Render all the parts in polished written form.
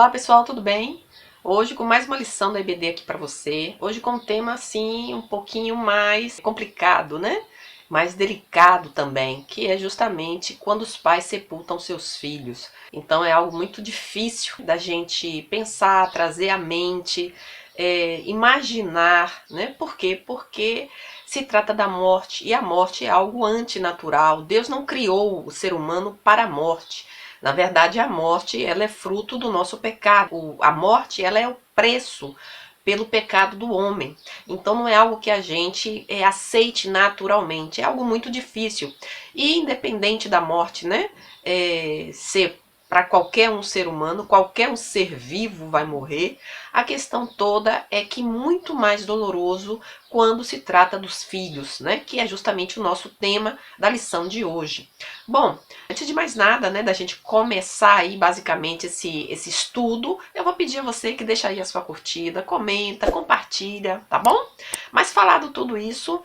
Olá pessoal, tudo bem? Hoje com mais uma lição da EBD aqui para você. Hoje com um tema assim um pouquinho mais complicado, né? Mais delicado também, que é justamente quando os pais sepultam seus filhos. Então é algo muito difícil da gente pensar, trazer à mente, imaginar, né? Por quê? Porque se trata da morte e a morte é algo antinatural. Deus não criou o ser humano para a morte. Na verdade, a morte ela é fruto do nosso pecado. A morte ela é o preço pelo pecado do homem. Então não é algo que a gente aceite naturalmente. É algo muito difícil. E independente da morte, né? Ser para qualquer um ser humano, qualquer um ser vivo vai morrer. A questão toda é que muito mais doloroso quando se trata dos filhos, né? Que é justamente o nosso tema da lição de hoje. Bom, antes de mais nada, né, da gente começar aí basicamente esse estudo, eu vou pedir a você que deixa aí a sua curtida, comenta, compartilha, tá bom? Mas falado tudo isso,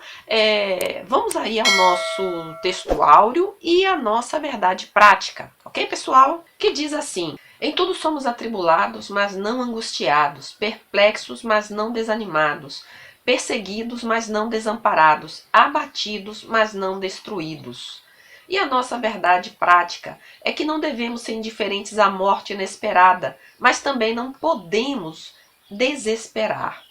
vamos aí ao nosso texto áureo e a nossa verdade prática, ok, pessoal? Que diz assim: em tudo somos atribulados, mas não angustiados, perplexos, mas não desanimados, perseguidos, mas não desamparados, abatidos, mas não destruídos. E a nossa verdade prática é que não devemos ser indiferentes à morte inesperada, mas também não podemos desesperar.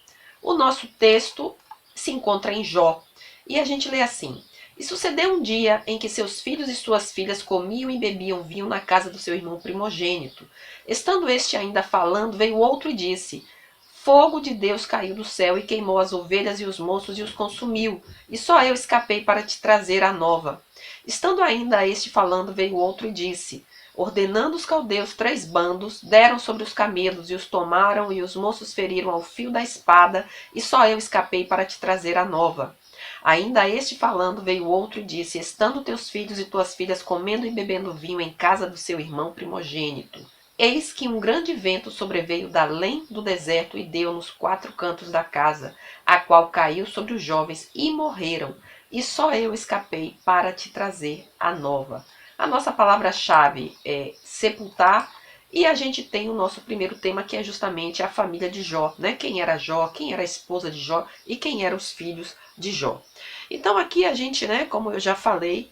O nosso texto se encontra em Jó, e a gente lê assim: E sucedeu um dia em que seus filhos e suas filhas comiam e bebiam vinho na casa do seu irmão primogênito. Estando este ainda falando, veio outro e disse: Fogo de Deus caiu do céu e queimou as ovelhas e os moços e os consumiu, e só eu escapei para te trazer a nova. Estando ainda este falando, veio outro e disse: Ordenando os caldeus 3 bandos, deram sobre os camelos e os tomaram, e os moços feriram ao fio da espada, e só eu escapei para te trazer a nova. Ainda este falando, veio outro e disse: Estando teus filhos e tuas filhas comendo e bebendo vinho em casa do seu irmão primogênito. Eis que um grande vento sobreveio da além do deserto e deu nos 4 cantos da casa, a qual caiu sobre os jovens e morreram, e só eu escapei para te trazer a nova. A nossa palavra-chave é sepultar, e a gente tem o nosso primeiro tema, que é justamente a família de Jó, né? Quem era Jó, quem era a esposa de Jó e quem eram os filhos de Jó. Então aqui a gente, né, como eu já falei,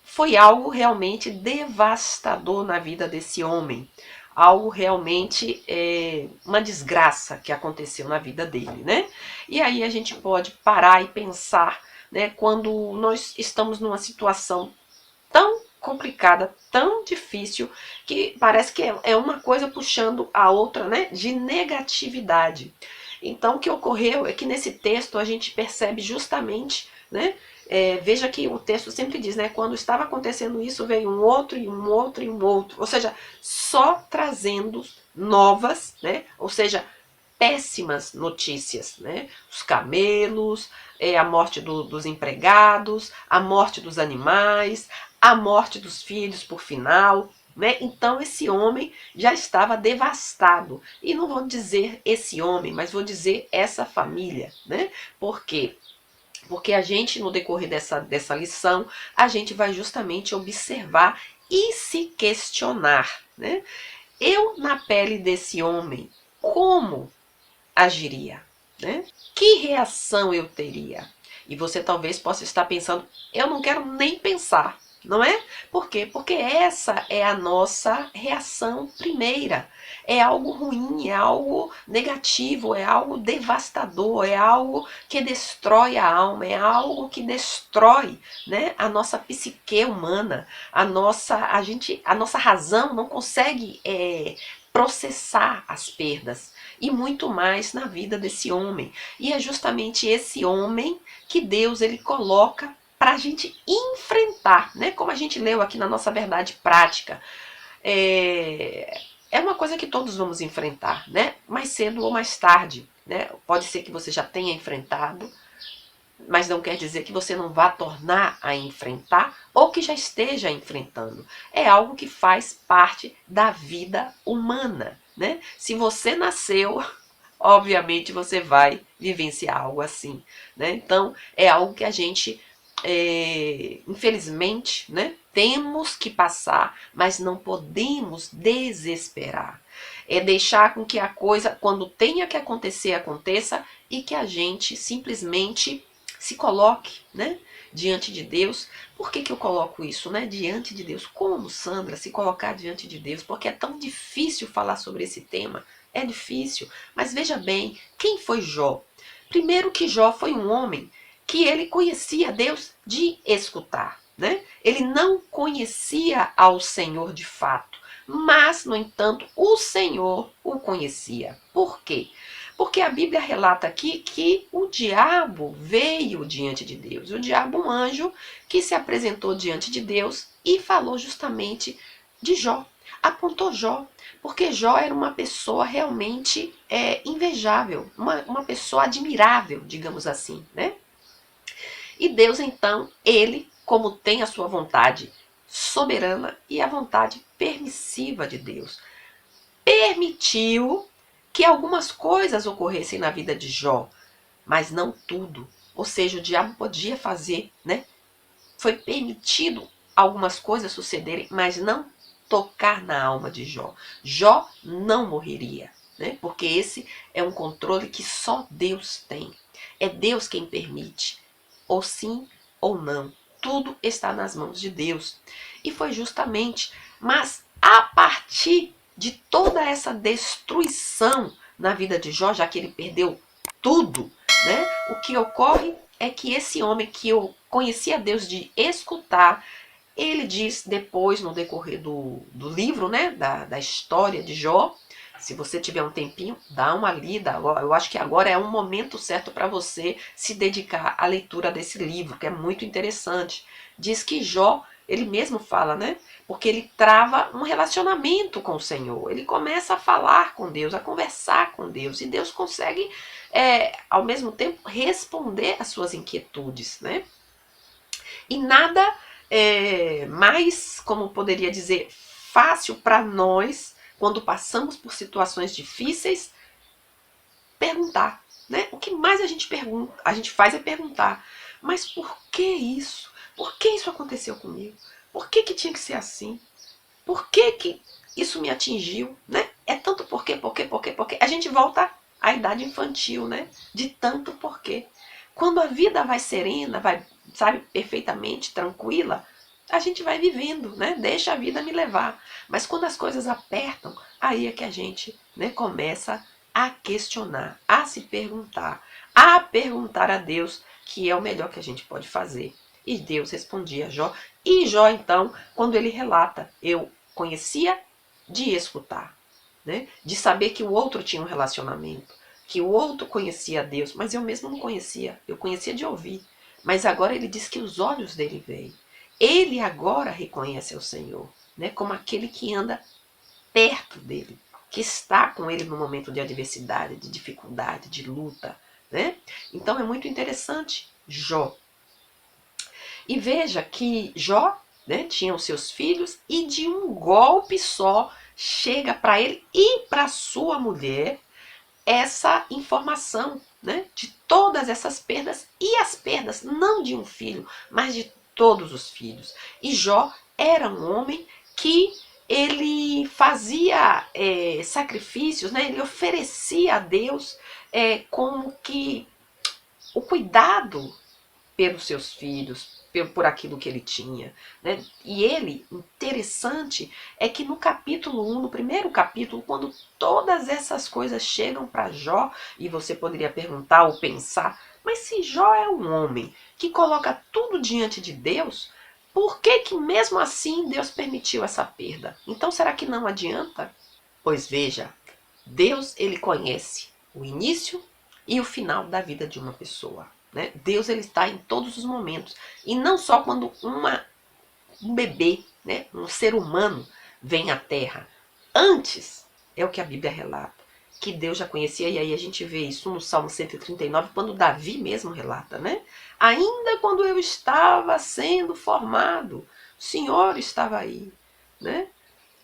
foi algo realmente devastador na vida desse homem. Algo realmente uma desgraça que aconteceu na vida dele, né? E aí a gente pode parar e pensar, né, quando nós estamos numa situação tão complicada, tão difícil, que parece que é uma coisa puxando a outra, né, de negatividade. Então, o que ocorreu é que nesse texto a gente percebe justamente, né, veja que o texto sempre diz, né, quando estava acontecendo isso, veio um outro e um outro e um outro, ou seja, só trazendo novas, né, ou seja, péssimas notícias, né? Os camelos, a morte dos empregados, a morte dos animais, a morte dos filhos por final, né? Então esse homem já estava devastado. E não vou dizer esse homem, mas vou dizer essa família, né? Por quê? Porque a gente, no decorrer dessa lição, a gente vai justamente observar e se questionar, né? Eu, na pele desse homem, como agiria, né? Que reação eu teria? E você talvez possa estar pensando, eu não quero nem pensar, não é? Por quê? Porque essa é a nossa reação primeira. É algo ruim, é algo negativo, é algo devastador, é algo que destrói a alma, é algo que destrói, né, a nossa psique humana, a nossa razão não consegue processar as perdas, e muito mais na vida desse homem. E é justamente esse homem que Deus ele coloca para a gente enfrentar, né? Como a gente leu aqui na nossa verdade prática. É uma coisa que todos vamos enfrentar, né? Mais cedo ou mais tarde, né? Pode ser que você já tenha enfrentado, mas não quer dizer que você não vá tornar a enfrentar ou que já esteja enfrentando. É algo que faz parte da vida humana, né? Se você nasceu, obviamente você vai vivenciar algo assim, né? Então é algo que a gente, infelizmente, né, temos que passar, mas não podemos desesperar. É deixar com que a coisa, quando tenha que acontecer, aconteça, e que a gente simplesmente se coloque, né, diante de Deus. Por que eu coloco isso, né, diante de Deus? Como, Sandra, se colocar diante de Deus? Porque é tão difícil falar sobre esse tema. É difícil, mas veja bem, quem foi Jó? Primeiro que Jó foi um homem que ele conhecia Deus de escutar, né? Ele não conhecia ao Senhor de fato, mas, no entanto, o Senhor o conhecia. Por quê? Porque a Bíblia relata aqui que o diabo veio diante de Deus. O diabo, um anjo que se apresentou diante de Deus e falou justamente de Jó. Apontou Jó, porque Jó era uma pessoa realmente invejável, uma pessoa admirável, digamos assim, né? E Deus, então, ele, como tem a sua vontade soberana e a vontade permissiva de Deus, permitiu que algumas coisas ocorressem na vida de Jó, mas não tudo. Ou seja, o diabo podia fazer, né? Foi permitido algumas coisas sucederem, mas não tocar na alma de Jó. Jó não morreria, né? Porque esse é um controle que só Deus tem. É Deus quem permite, ou sim ou não. Tudo está nas mãos de Deus. E foi justamente, mas a partir de toda essa destruição na vida de Jó, já que ele perdeu tudo, né? O que ocorre é que esse homem que eu conhecia Deus de escutar, ele diz depois, no decorrer do livro, né, da história de Jó, se você tiver um tempinho, dá uma lida. Eu acho que agora é um momento certo para você se dedicar à leitura desse livro, que é muito interessante. Diz que Jó, ele mesmo fala, né? Porque ele trava um relacionamento com o Senhor. Ele começa a falar com Deus, a conversar com Deus. E Deus consegue, ao mesmo tempo, responder às suas inquietudes, né? E nada mais, como poderia dizer, fácil para nós, quando passamos por situações difíceis, perguntar, né? O que mais a gente pergunta, a gente faz é perguntar, mas por que isso? Por que isso aconteceu comigo? Por que tinha que ser assim? Por que isso me atingiu, né? É tanto porquê. A gente volta à idade infantil, né? De tanto porquê. Quando a vida vai serena, vai, sabe, perfeitamente tranquila, a gente vai vivendo, né? Deixa a vida me levar. Mas quando as coisas apertam, aí é que a gente, né, começa a questionar, a se perguntar, a perguntar a Deus, que é o melhor que a gente pode fazer. E Deus respondia a Jó. E Jó, então, quando ele relata, eu conhecia de escutar, né? De saber que o outro tinha um relacionamento, que o outro conhecia a Deus, mas eu mesmo não conhecia, eu conhecia de ouvir. Mas agora ele diz que os olhos dele veem. Ele agora reconhece o Senhor, né? Como aquele que anda perto dele, que está com ele no momento de adversidade, de dificuldade, de luta, né? Então é muito interessante Jó. E veja que Jó, né, tinha os seus filhos e de um golpe só chega para ele e para sua mulher essa informação, né, de todas essas perdas, e as perdas não de um filho, mas de todos os filhos. E Jó era um homem que ele fazia sacrifícios, né, ele oferecia a Deus como que o cuidado pelos seus filhos, por aquilo que ele tinha, né? E ele, interessante, é que no capítulo 1, no primeiro capítulo, quando todas essas coisas chegam para Jó, e você poderia perguntar ou pensar, mas se Jó é um homem que coloca tudo diante de Deus, por que mesmo assim Deus permitiu essa perda? Então será que não adianta? Pois veja, Deus, ele conhece o início e o final da vida de uma pessoa, né? Deus, ele está em todos os momentos. E não só quando um bebê, né, um ser humano vem à Terra. Antes, é o que a Bíblia relata, que Deus já conhecia, e aí a gente vê isso no Salmo 139, quando Davi mesmo relata, né? Ainda quando eu estava sendo formado, o Senhor estava aí, né?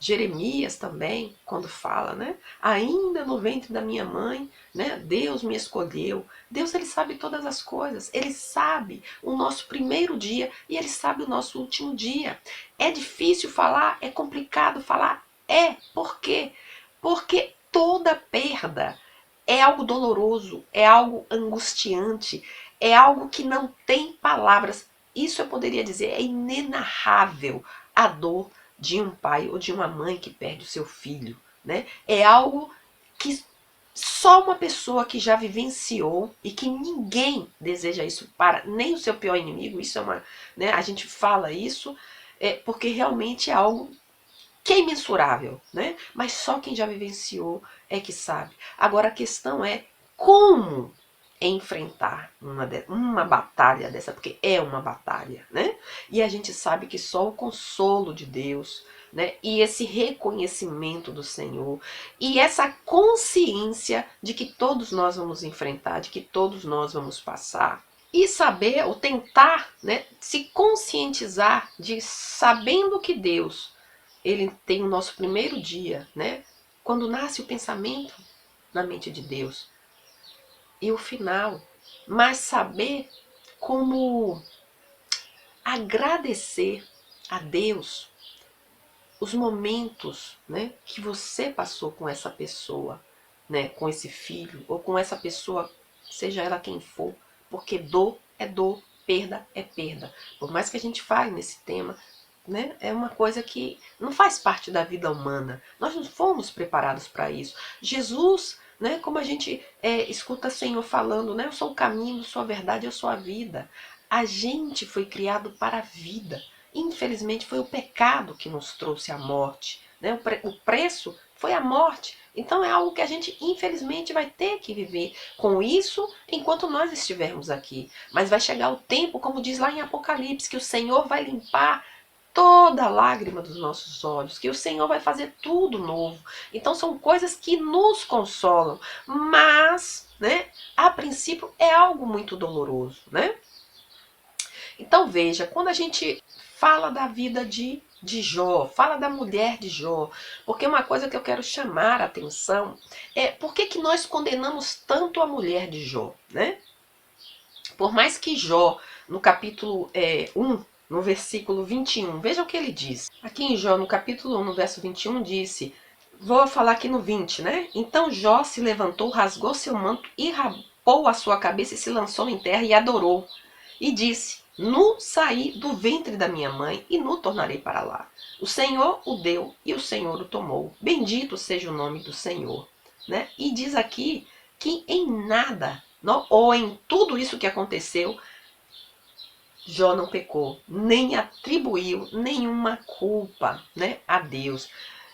Jeremias também, quando fala, né? Ainda no ventre da minha mãe, né? Deus me escolheu. Deus, ele sabe todas as coisas. Ele sabe o nosso primeiro dia e ele sabe o nosso último dia. É difícil falar, é complicado falar, por quê? Porque toda perda é algo doloroso, é algo angustiante, é algo que não tem palavras. Isso eu poderia dizer, é inenarrável a dor de um pai ou de uma mãe que perde o seu filho, né? É algo que só uma pessoa que já vivenciou e que ninguém deseja isso para nem o seu pior inimigo. Isso é uma, né? A gente fala isso porque realmente é algo que é imensurável, né? Mas só quem já vivenciou é que sabe. Agora a questão é como enfrentar uma batalha dessa, porque é uma batalha, né? E a gente sabe que só o consolo de Deus, né? E esse reconhecimento do Senhor e essa consciência de que todos nós vamos enfrentar, de que todos nós vamos passar, e saber ou tentar, né, se conscientizar de sabendo que Deus ele tem o nosso primeiro dia, né? Quando nasce o pensamento na mente de Deus e o final, mas saber como agradecer a Deus os momentos, né, que você passou com essa pessoa, né, com esse filho ou com essa pessoa, seja ela quem for, porque dor é dor, perda é perda. Por mais que a gente fale nesse tema, né, é uma coisa que não faz parte da vida humana. Nós não fomos preparados para isso. Jesus, né, como a gente escuta o Senhor falando, né, eu sou o caminho, eu sou a verdade, eu sou a vida. A gente foi criado para a vida. Infelizmente foi o pecado que nos trouxe a morte, né? O preço foi a morte. Então é algo que a gente infelizmente vai ter que viver com isso enquanto nós estivermos aqui. Mas vai chegar o tempo, como diz lá em Apocalipse, que o Senhor vai limpar toda a lágrima dos nossos olhos, que o Senhor vai fazer tudo novo. Então são coisas que nos consolam, mas, né, a princípio é algo muito doloroso, né? Então veja, quando a gente fala da vida de Jó, fala da mulher de Jó, porque uma coisa que eu quero chamar a atenção é por que nós condenamos tanto a mulher de Jó, né? Por mais que Jó, no capítulo 1, no versículo 21, veja o que ele diz. Aqui em Jó, no capítulo 1, no verso 21, disse, vou falar aqui no 20, né? Então Jó se levantou, rasgou seu manto e rapou a sua cabeça e se lançou em terra e adorou. E disse, nu saí do ventre da minha mãe e nu tornarei para lá. O Senhor o deu e o Senhor o tomou. Bendito seja o nome do Senhor. Né? E diz aqui que em nada, não, ou em tudo isso que aconteceu, Jó não pecou, nem atribuiu nenhuma culpa, né, a Deus.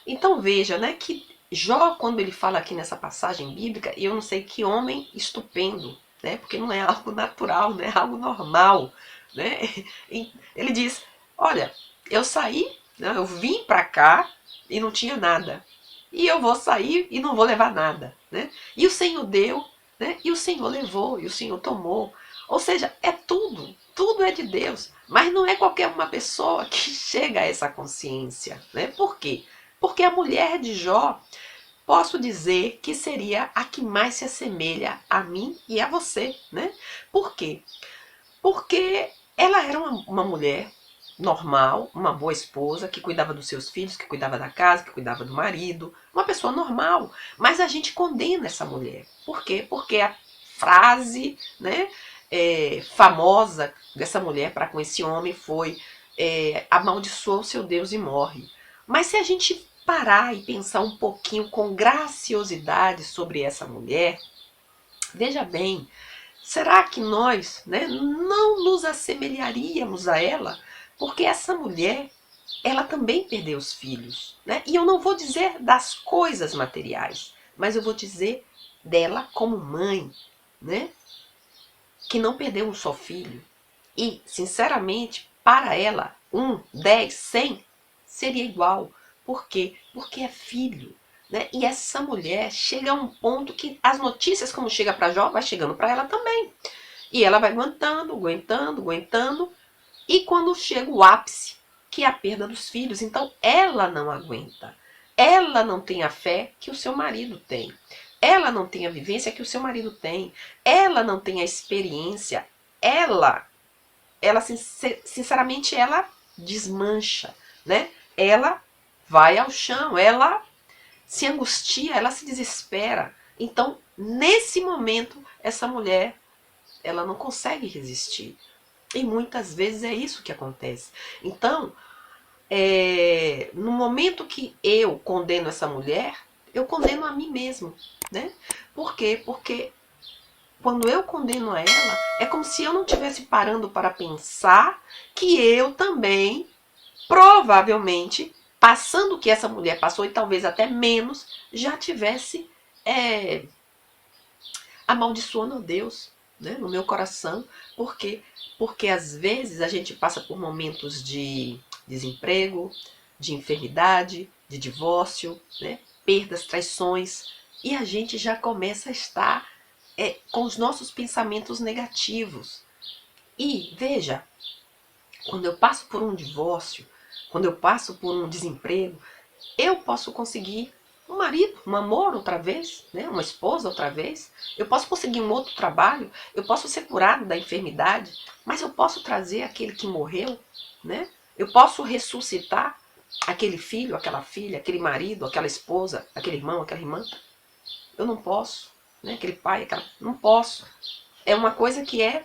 Então veja, né, que Jó, quando ele fala aqui nessa passagem bíblica, e eu não sei que homem estupendo, né, porque não é algo natural, né, é algo normal, né? E ele diz, olha, eu saí, né, eu vim para cá e não tinha nada. E eu vou sair e não vou levar nada, né? E o Senhor deu, né? E o Senhor levou, e o Senhor tomou. Ou seja, é tudo, tudo é de Deus. Mas não é qualquer uma pessoa que chega a essa consciência, né? Por quê? Porque a mulher de Jó, posso dizer que seria a que mais se assemelha a mim e a você, né? Por quê? Porque ela era uma mulher normal, uma boa esposa, que cuidava dos seus filhos, que cuidava da casa, que cuidava do marido, uma pessoa normal. Mas a gente condena essa mulher. Por quê? Porque a frase, né, famosa dessa mulher para com esse homem foi amaldiçoa o seu Deus e morre. Mas se a gente parar e pensar um pouquinho com graciosidade sobre essa mulher, veja bem, será que nós, né, não nos assemelharíamos a ela? Porque essa mulher, ela também perdeu os filhos, né? E eu não vou dizer das coisas materiais, mas eu vou dizer dela como mãe, né? Que não perdeu um só filho. E, sinceramente, para ela, 1, 10, 100 seria igual. Por quê? Porque é filho. Né? E essa mulher chega a um ponto que as notícias, como chega para Jó, vai chegando para ela também. E ela vai aguentando, aguentando, aguentando. E quando chega o ápice, que é a perda dos filhos, então ela não aguenta. Ela não tem a fé que o seu marido tem. Ela não tem a vivência que o seu marido tem. Ela não tem a experiência. Ela sinceramente, ela desmancha, né? Ela vai ao chão, ela se angustia, ela se desespera. Então, nesse momento, essa mulher, ela não consegue resistir. E muitas vezes é isso que acontece. Então, no momento que eu condeno essa mulher, eu condeno a mim mesmo, né? Por quê? Porque quando eu condeno a ela, é como se eu não estivesse parando para pensar que eu também, provavelmente, passando o que essa mulher passou, e talvez até menos, já tivesse amaldiçoando a Deus, né, no meu coração. Por quê? Porque às vezes a gente passa por momentos de desemprego, de enfermidade, de divórcio, né, perdas, traições, e a gente já começa a estar com os nossos pensamentos negativos. E veja, quando eu passo por um divórcio, quando eu passo por um desemprego, eu posso conseguir um marido, um amor outra vez, né? Uma esposa outra vez. Eu posso conseguir um outro trabalho, eu posso ser curado da enfermidade, mas eu posso trazer aquele que morreu, né? Eu posso ressuscitar aquele filho, aquela filha, aquele marido, aquela esposa, aquele irmão, aquela irmã. Eu não posso, né? Aquele pai, aquela... não posso. É uma coisa que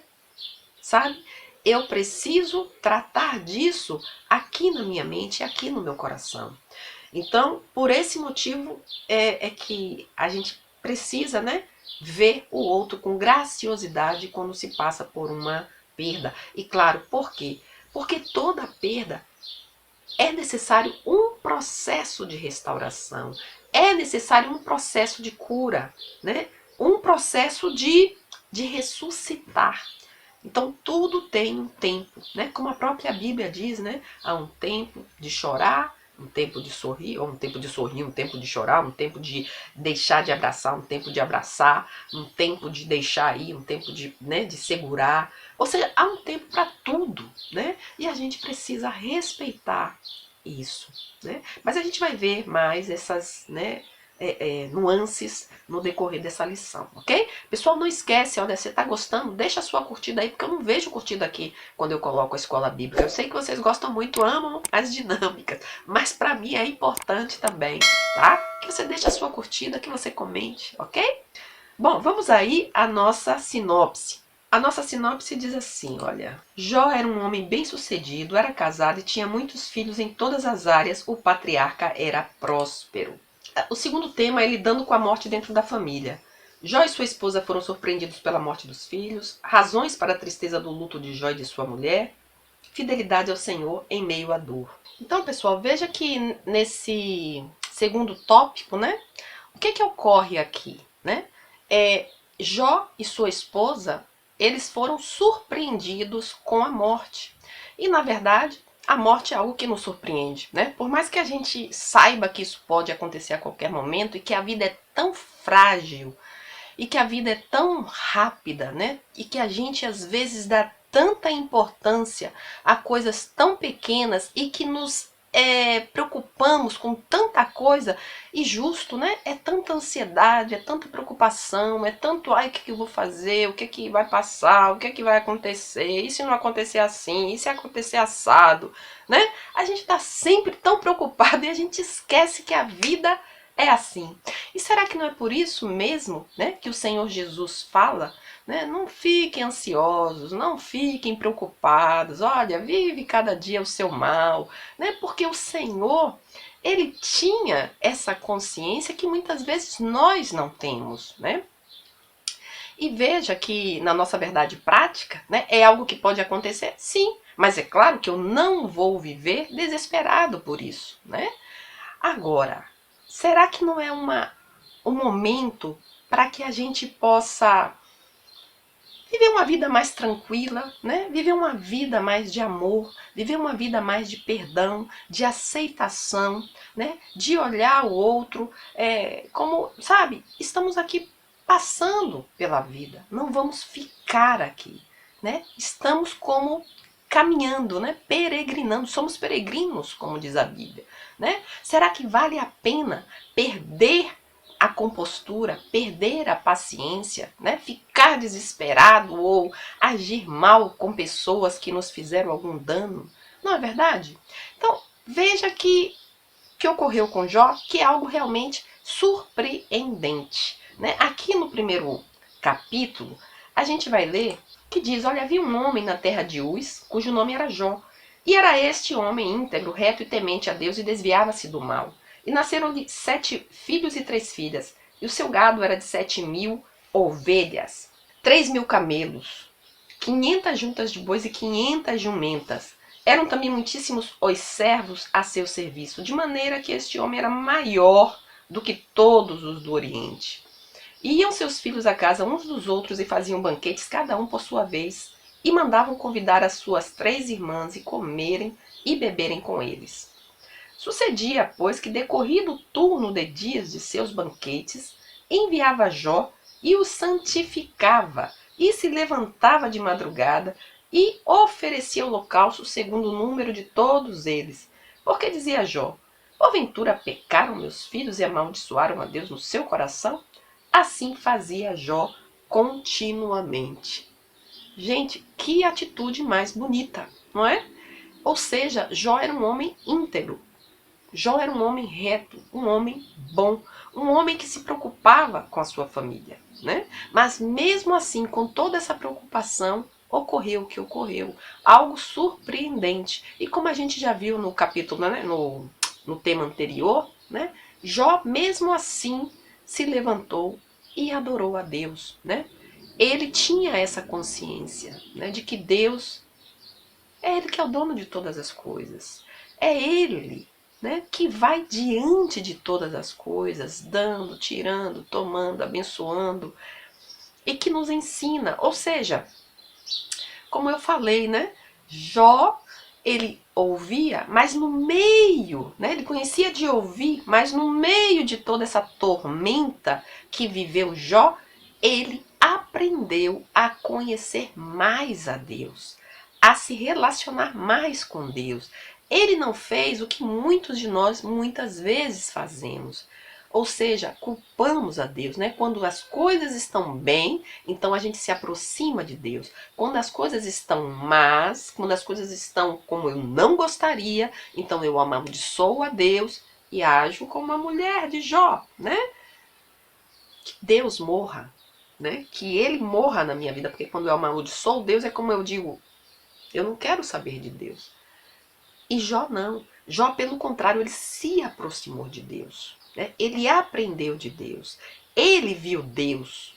sabe? Eu preciso tratar disso aqui na minha mente, aqui no meu coração. Então, por esse motivo que a gente precisa, né, ver o outro com graciosidade quando se passa por uma perda. E claro, por quê? Porque toda perda é necessário um processo de restauração, é necessário um processo de cura, né? Um processo de ressuscitar. Então tudo tem um tempo, né? Como a própria Bíblia diz, né? Há um tempo de chorar, um tempo de sorrir, ou um tempo de sorrir, um tempo de chorar, um tempo de deixar de abraçar, um tempo de abraçar, um tempo de deixar ir, um tempo de, né, de segurar. Ou seja, há um tempo para tudo, né? E a gente precisa respeitar isso, né? Mas a gente vai ver mais essas, né, nuances no decorrer dessa lição, ok? Pessoal, não esquece, olha, você tá gostando? Deixa a sua curtida aí, porque eu não vejo curtida aqui quando eu coloco a escola bíblica. Eu sei que vocês gostam muito, amam as dinâmicas, mas para mim é importante também, tá? Que você deixe a sua curtida, que você comente, ok? Bom, vamos aí à nossa sinopse. A nossa sinopse diz assim, olha: Jó era um homem bem-sucedido, era casado e tinha muitos filhos em todas as áreas. O patriarca era próspero. O segundo tema é lidando com a morte dentro da família. Jó e sua esposa foram surpreendidos pela morte dos filhos, razões para a tristeza do luto de Jó e de sua mulher, fidelidade ao Senhor em meio à dor. Então, pessoal, veja que nesse segundo tópico, né, o que ocorre aqui, né? Jó e sua esposa, eles foram surpreendidos com a morte. E, na verdade, a morte é algo que nos surpreende, né? Por mais que a gente saiba que isso pode acontecer a qualquer momento e que a vida é tão frágil e que a vida é tão rápida, né? E que a gente às vezes dá tanta importância a coisas tão pequenas e que nos preocupamos com tanta coisa, e justo, né? É tanta ansiedade, é tanta preocupação, é tanto, ai, o que eu vou fazer, o que vai passar, o que vai acontecer, e se não acontecer assim, e se acontecer assado, né? A gente tá sempre tão preocupado e a gente esquece que a vida é assim. E será que não é por isso mesmo, né, que o Senhor Jesus fala, né, não fiquem ansiosos, não fiquem preocupados, olha, vive cada dia o seu mal, né, porque o Senhor, ele tinha essa consciência que muitas vezes nós não temos, né? E veja que na nossa verdade prática, né, é algo que pode acontecer, sim, mas é claro que eu não vou viver desesperado por isso, né? Agora, será que não é um momento para que a gente possa viver uma vida mais tranquila, né? Viver uma vida mais de amor, viver uma vida mais de perdão, de aceitação, né? De olhar o outro como, sabe, estamos aqui passando pela vida, não vamos ficar aqui, né? Estamos como caminhando, né? Peregrinando, somos peregrinos, como diz a Bíblia, né? Será que vale a pena perder a compostura, perder a paciência, né? Ficar desesperado ou agir mal com pessoas que nos fizeram algum dano? Não é verdade? Então, veja que ocorreu com Jó, que é algo realmente surpreendente, né? Aqui no primeiro capítulo, a gente vai ler que diz, olha, havia um homem na terra de Uz, cujo nome era Jó. E era este homem íntegro, reto e temente a Deus, e desviava-se do mal. E nasceram-lhe 7 filhos e 3 filhas, e o seu gado era de 7.000 ovelhas, 3.000 camelos, 500 juntas de bois e 500 jumentas. Eram também muitíssimos os servos a seu serviço, de maneira que este homem era maior do que todos os do Oriente. Iam seus filhos à casa uns dos outros e faziam banquetes, cada um por sua vez, e mandavam convidar as suas 3 irmãs e comerem e beberem com eles. Sucedia, pois, que decorrido o turno de dias de seus banquetes, enviava Jó e o santificava, e se levantava de madrugada e oferecia holocausto segundo o número de todos eles. Porque dizia Jó, porventura pecaram meus filhos e amaldiçoaram a Deus no seu coração? Assim fazia Jó continuamente. Gente, que atitude mais bonita, não é? Ou seja, Jó era um homem íntegro. Jó era um homem reto, um homem bom, um homem que se preocupava com a sua família, né? Mas mesmo assim, com toda essa preocupação, ocorreu o que ocorreu. Algo surpreendente. E como a gente já viu no capítulo, né, no tema anterior, né? Jó, mesmo assim, se levantou e adorou a Deus, né? Ele tinha essa consciência, né, de que Deus é Ele que é o dono de todas as coisas. É Ele, né, que vai diante de todas as coisas, dando, tirando, tomando, abençoando, e que nos ensina. Ou seja, como eu falei, né, Jó, ele ouvia, mas no meio, né, ele conhecia de ouvir, mas no meio de toda essa tormenta que viveu Jó, ele aprendeu a conhecer mais a Deus, a se relacionar mais com Deus. Ele não fez o que muitos de nós muitas vezes fazemos. Ou seja, culpamos a Deus, né? Quando as coisas estão bem, então a gente se aproxima de Deus. Quando as coisas estão más, quando as coisas estão como eu não gostaria, então eu amaldiçoo a Deus e ajo como a mulher de Jó, né? Que Deus morra, né? Que Ele morra na minha vida, porque quando eu amaldiçoo Deus é como eu digo, eu não quero saber de Deus. E Jó não. Jó, pelo contrário, ele se aproximou de Deus, né? Ele aprendeu de Deus. Ele viu Deus.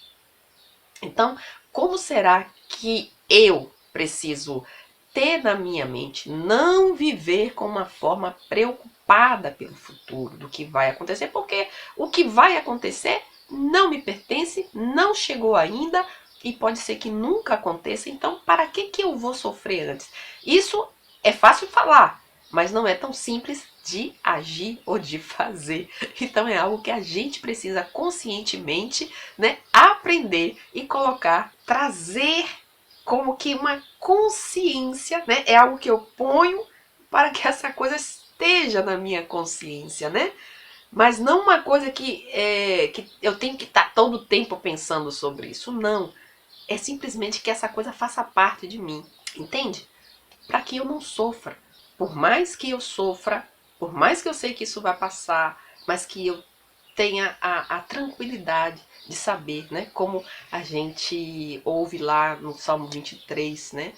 Então, como será que eu preciso ter na minha mente, não viver com uma forma preocupada pelo futuro, do que vai acontecer? Porque o que vai acontecer não me pertence, não chegou ainda e pode ser que nunca aconteça. Então, para que eu vou sofrer antes? Isso é fácil falar, mas não é tão simples de agir ou de fazer. Então é algo que a gente precisa conscientemente, né, aprender e colocar, trazer como que uma consciência, né? É algo que eu ponho para que essa coisa esteja na minha consciência, né? Mas não uma coisa que eu tenho que estar todo o tempo pensando sobre isso. Não. É simplesmente que essa coisa faça parte de mim. Entende? Para que eu não sofra. Por mais que eu sofra, por mais que eu sei que isso vai passar, mas que eu tenha a tranquilidade de saber, né? Como a gente ouve lá no Salmo 23, né?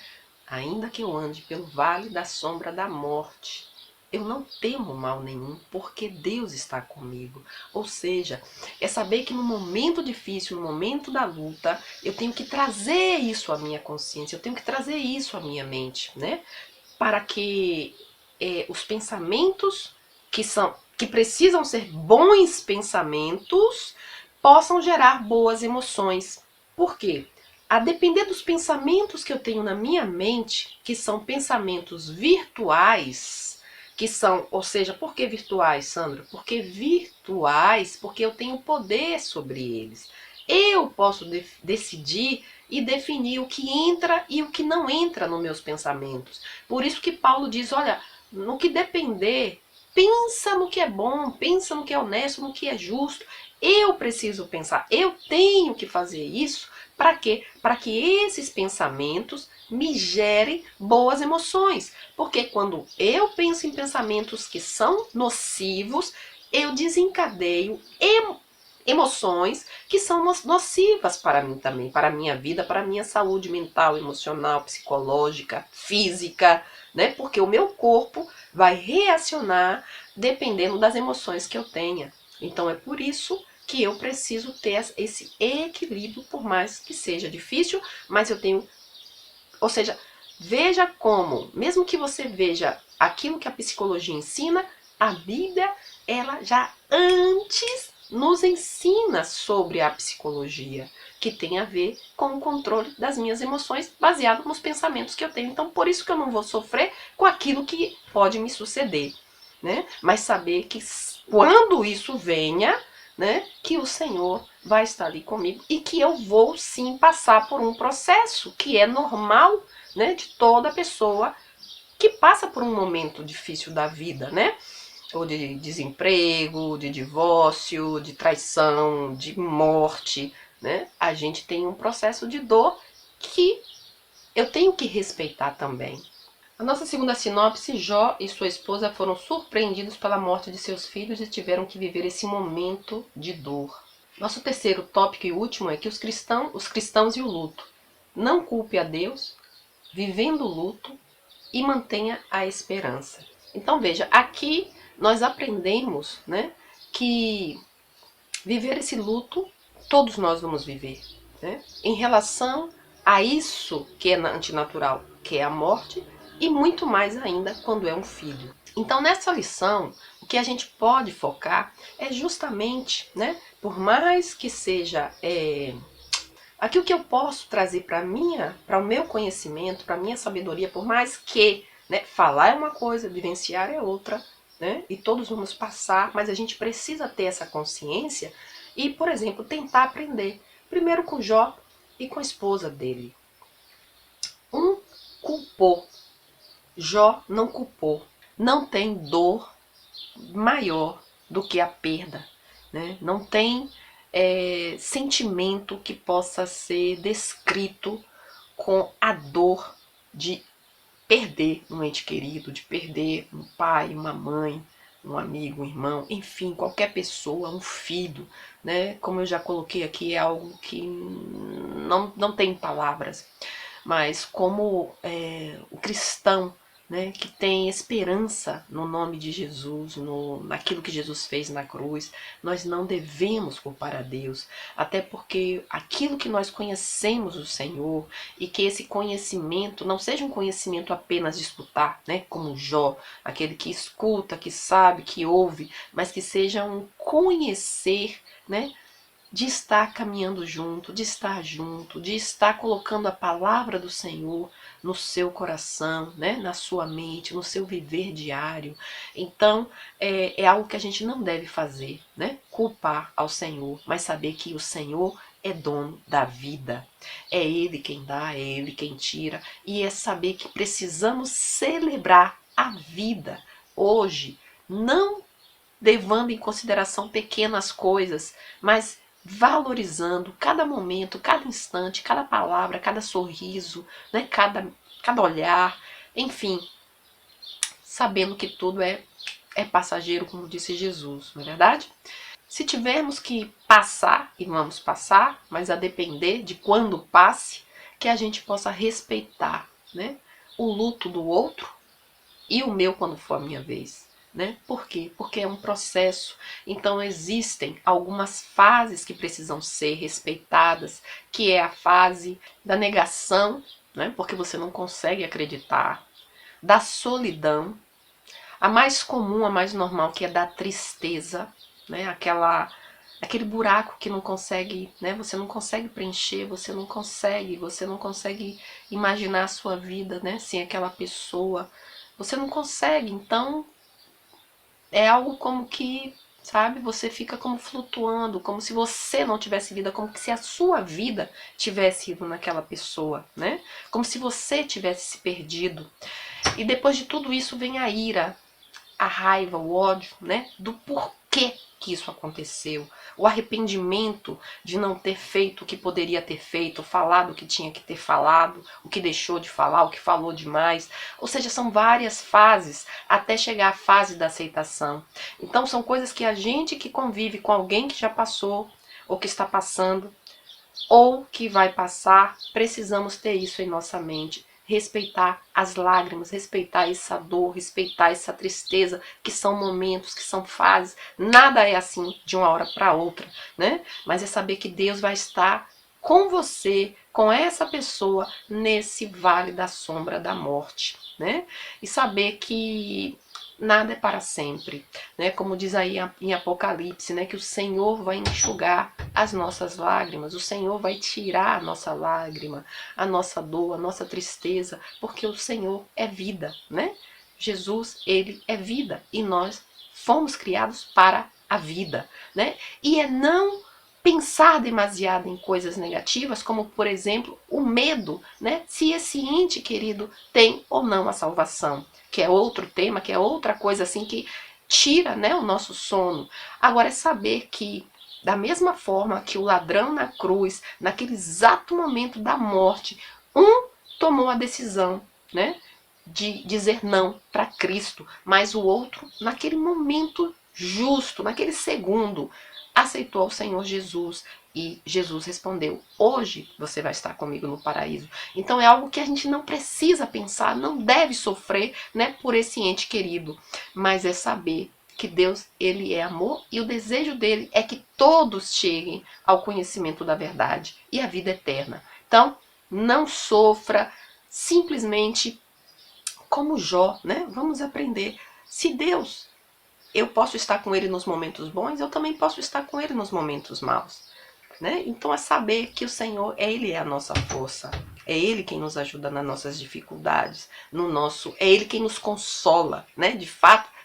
Ainda que eu ande pelo vale da sombra da morte, eu não temo mal nenhum, porque Deus está comigo. Ou seja, é saber que no momento difícil, no momento da luta, eu tenho que trazer isso à minha consciência, eu tenho que trazer isso à minha mente, né? Para que os pensamentos que precisam ser bons pensamentos possam gerar boas emoções. Por quê? A depender dos pensamentos que eu tenho na minha mente, que são pensamentos virtuais, que são, ou seja, por que virtuais, Sandra? Porque virtuais, porque eu tenho poder sobre eles. Eu posso decidir e definir o que entra e o que não entra nos meus pensamentos. Por isso que Paulo diz, olha, no que depender, pensa no que é bom, pensa no que é honesto, no que é justo. Eu preciso pensar, eu tenho que fazer isso. Para quê? Para que esses pensamentos me gerem boas emoções. Porque quando eu penso em pensamentos que são nocivos, eu desencadeio emoções que são nocivas para mim também, para a minha vida, para a minha saúde mental, emocional, psicológica, física, né? Porque o meu corpo vai reacionar dependendo das emoções que eu tenha. Então é por isso que eu preciso ter esse equilíbrio, por mais que seja difícil, mas eu tenho, ou seja, veja como, mesmo que você veja aquilo que a psicologia ensina, a Bíblia, ela já antes nos ensina sobre a psicologia, que tem a ver com o controle das minhas emoções, baseado nos pensamentos que eu tenho. Então, por isso que eu não vou sofrer com aquilo que pode me suceder, né? Mas saber que quando isso venha, né, que o Senhor vai estar ali comigo e que eu vou sim passar por um processo que é normal, né, de toda pessoa que passa por um momento difícil da vida, né? Ou de desemprego, de divórcio, de traição, de morte, né? A gente tem um processo de dor que eu tenho que respeitar também. A nossa segunda sinopse, Jó e sua esposa foram surpreendidos pela morte de seus filhos e tiveram que viver esse momento de dor. Nosso terceiro tópico e último é que os cristãos e o luto. Não culpe a Deus, vivendo o luto, e mantenha a esperança. Então veja, aqui nós aprendemos, né, que viver esse luto, todos nós vamos viver, né, em relação a isso que é antinatural, que é a morte, e muito mais ainda quando é um filho. Então nessa lição, o que a gente pode focar é justamente, né, por mais que seja aquilo que eu posso trazer para o meu conhecimento, para a minha sabedoria, por mais que, né, falar é uma coisa, vivenciar é outra, né, e todos vamos passar, mas a gente precisa ter essa consciência e, por exemplo, tentar aprender, primeiro com Jó e com a esposa dele. Um culpou, Jó não culpou. Não tem dor maior do que a perda, né? Não tem sentimento que possa ser descrito com a dor de perder um ente querido, de perder um pai, uma mãe, um amigo, um irmão, enfim, qualquer pessoa, um filho, né? Como eu já coloquei aqui, é algo que não tem palavras, mas como o cristão, né, que tem esperança no nome de Jesus, naquilo que Jesus fez na cruz, nós não devemos culpar a Deus, até porque aquilo que nós conhecemos o Senhor, e que esse conhecimento não seja um conhecimento apenas de escutar, né, como Jó, aquele que escuta, que sabe, que ouve, mas que seja um conhecer, né, de estar caminhando junto, de estar colocando a palavra do Senhor no seu coração, né, na sua mente, no seu viver diário. Então, é algo que a gente não deve fazer, né, culpar ao Senhor, mas saber que o Senhor é dono da vida. É Ele quem dá, é Ele quem tira, e é saber que precisamos celebrar a vida hoje, não levando em consideração pequenas coisas, mas valorizando cada momento, cada instante, cada palavra, cada sorriso, né, cada olhar, enfim, sabendo que tudo é passageiro, como disse Jesus, não é verdade? Se tivermos que passar, e vamos passar, mas a depender de quando passe, que a gente possa respeitar, né, o luto do outro e o meu quando for a minha vez. Né? Por quê? Porque é um processo. Então existem algumas fases que precisam ser respeitadas, que é a fase da negação, né? Porque você não consegue acreditar, da solidão, a mais comum, a mais normal, que é da tristeza, né? Aquele buraco que não consegue, né? Você não consegue preencher, você não consegue imaginar a sua vida, né, sem aquela pessoa. Você não consegue, então é algo como que, sabe, você fica como flutuando, como se você não tivesse vida, como se a sua vida tivesse ido naquela pessoa, né? Como se você tivesse se perdido. E depois de tudo isso vem a ira, a raiva, o ódio, né? Do porquê que isso aconteceu, o arrependimento de não ter feito o que poderia ter feito, falado o que tinha que ter falado, o que deixou de falar, o que falou demais. Ou seja, são várias fases até chegar à fase da aceitação. Então são coisas que a gente que convive com alguém que já passou, ou que está passando, ou que vai passar, precisamos ter isso em nossa mente. Respeitar as lágrimas, respeitar essa dor, respeitar essa tristeza, que são momentos, que são fases. Nada é assim de uma hora para outra, né? Mas é saber que Deus vai estar com você, com essa pessoa, nesse vale da sombra da morte, né? E saber que nada é para sempre, né? Como diz aí em Apocalipse, né? Que o Senhor vai enxugar as nossas lágrimas, o Senhor vai tirar a nossa lágrima, a nossa dor, a nossa tristeza, porque o Senhor é vida, né? Jesus, ele é vida e nós fomos criados para a vida, né? E é não pensar demasiado em coisas negativas, como por exemplo o medo, né? Se esse ente querido tem ou não a salvação, que é outro tema, que é outra coisa assim que tira, né, o nosso sono. Agora é saber que da mesma forma que o ladrão na cruz, naquele exato momento da morte, tomou a decisão, né, de dizer não para Cristo, mas o outro, naquele momento justo, naquele segundo, aceitou o Senhor Jesus e Jesus respondeu: hoje você vai estar comigo no paraíso. Então é algo que a gente não precisa pensar, não deve sofrer, né, por esse ente querido, mas é saber que Deus, ele é amor e o desejo dele é que todos cheguem ao conhecimento da verdade e à vida eterna. Então, não sofra, simplesmente como Jó, né? Vamos aprender. Se Deus, eu posso estar com ele nos momentos bons, eu também posso estar com ele nos momentos maus, né? Então é saber que o Senhor, ele é a nossa força. É ele quem nos ajuda nas nossas dificuldades, é ele quem nos consola, né? De fato,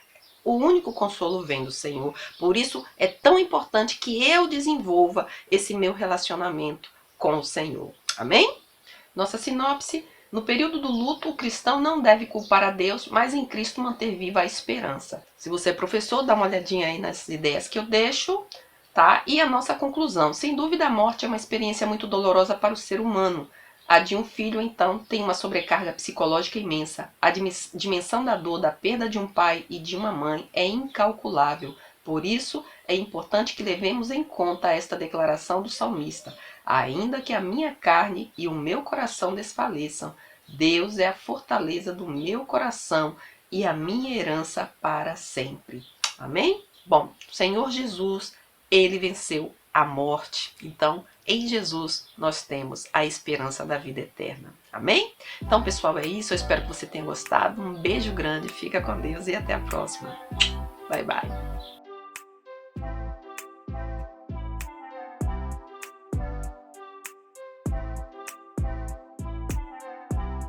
o único consolo vem do Senhor. Por isso é tão importante que eu desenvolva esse meu relacionamento com o Senhor. Amém? Nossa sinopse: no período do luto, o cristão não deve culpar a Deus, mas em Cristo manter viva a esperança. Se você é professor, dá uma olhadinha aí nas ideias que eu deixo, tá? E a nossa conclusão: sem dúvida a morte é uma experiência muito dolorosa para o ser humano. A de um filho, então, tem uma sobrecarga psicológica imensa. A dimensão da dor da perda de um pai e de uma mãe é incalculável. Por isso, é importante que levemos em conta esta declaração do salmista: ainda que a minha carne e o meu coração desfaleçam, Deus é a fortaleza do meu coração e a minha herança para sempre. Amém? Bom, o Senhor Jesus, ele venceu a morte. Então, em Jesus, nós temos a esperança da vida eterna. Amém? Então, pessoal, é isso. Eu espero que você tenha gostado. Um beijo grande, fica com Deus e até a próxima. Bye, bye.